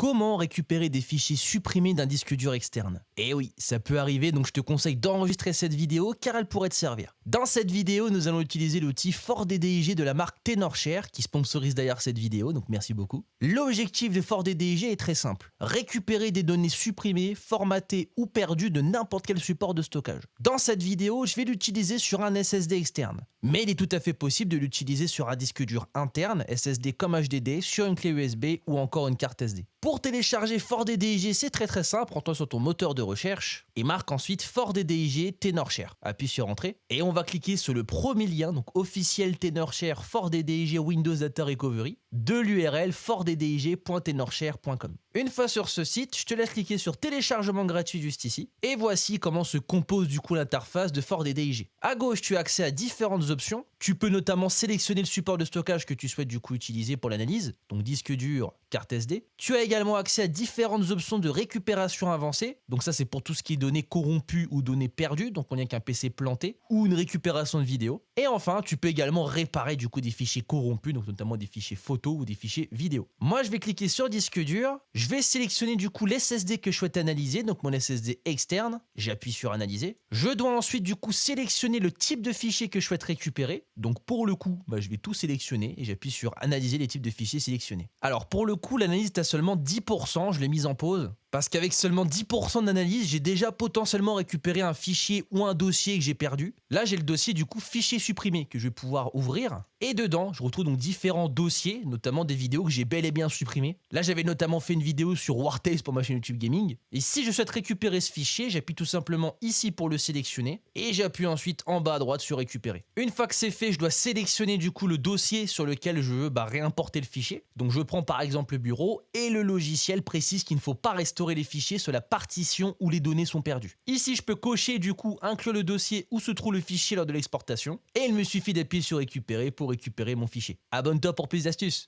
Comment récupérer des fichiers supprimés d'un disque dur externe? Eh oui, ça peut arriver, donc je te conseille d'enregistrer cette vidéo car elle pourrait te servir. Dans cette vidéo, nous allons utiliser l'outil ForDDIG de la marque Tenorshare qui sponsorise d'ailleurs cette vidéo, donc merci beaucoup. L'objectif de ForDDIG est très simple, récupérer des données supprimées, formatées ou perdues de n'importe quel support de stockage. Dans cette vidéo, je vais l'utiliser sur un SSD externe, mais il est tout à fait possible de l'utiliser sur un disque dur interne, SSD comme HDD, sur une clé USB ou encore une carte SD. Pour télécharger ForDDIG, c'est très simple, rends-toi sur ton moteur de recherche et marque ensuite ForDDIG Tenorshare. Appuie sur Entrée et on va cliquer sur le premier lien, donc officiel Tenorshare ForDDIG Windows Data Recovery, de l'URL forddig.tenorshare.com. Une fois sur ce site, je te laisse cliquer sur téléchargement gratuit juste ici et voici comment se compose du coup l'interface de ForDDIG. À gauche, tu as accès à différentes options. Tu peux notamment sélectionner le support de stockage que tu souhaites du coup utiliser pour l'analyse, donc disque dur, carte SD. Tu as également accès à différentes options de récupération avancée, donc ça c'est pour tout ce qui est données corrompues ou données perdues, donc on n'y a qu'un PC planté, ou une récupération de vidéo. Et enfin, tu peux également réparer du coup des fichiers corrompus, donc notamment des fichiers photos ou des fichiers vidéo. Moi je vais cliquer sur disque dur, je vais sélectionner du coup l'SSD que je souhaite analyser, donc mon SSD externe, j'appuie sur analyser. Je dois ensuite du coup sélectionner le type de fichier que je souhaite récupérer, donc pour le coup, je vais tout sélectionner et j'appuie sur analyser les types de fichiers sélectionnés. Alors pour le coup, l'analyse est à seulement 10%, je l'ai mise en pause. Parce qu'avec seulement 10% d'analyse, j'ai déjà potentiellement récupéré un fichier ou un dossier que j'ai perdu. Là, j'ai le dossier du coup fichier supprimé que je vais pouvoir ouvrir. Et dedans, je retrouve donc différents dossiers, notamment des vidéos que j'ai bel et bien supprimées. Là, j'avais notamment fait une vidéo sur Wartales pour ma chaîne YouTube Gaming. Et si je souhaite récupérer ce fichier, j'appuie tout simplement ici pour le sélectionner. Et j'appuie ensuite en bas à droite sur récupérer. Une fois que c'est fait, je dois sélectionner du coup le dossier sur lequel je veux réimporter le fichier. Donc je prends par exemple le bureau et le logiciel précise qu'il ne faut pas restaurer les fichiers sur la partition où les données sont perdues. Ici, je peux cocher du coup inclure le dossier où se trouve le fichier lors de l'exportation et il me suffit d'appuyer sur récupérer pour récupérer mon fichier. Abonne-toi pour plus d'astuces.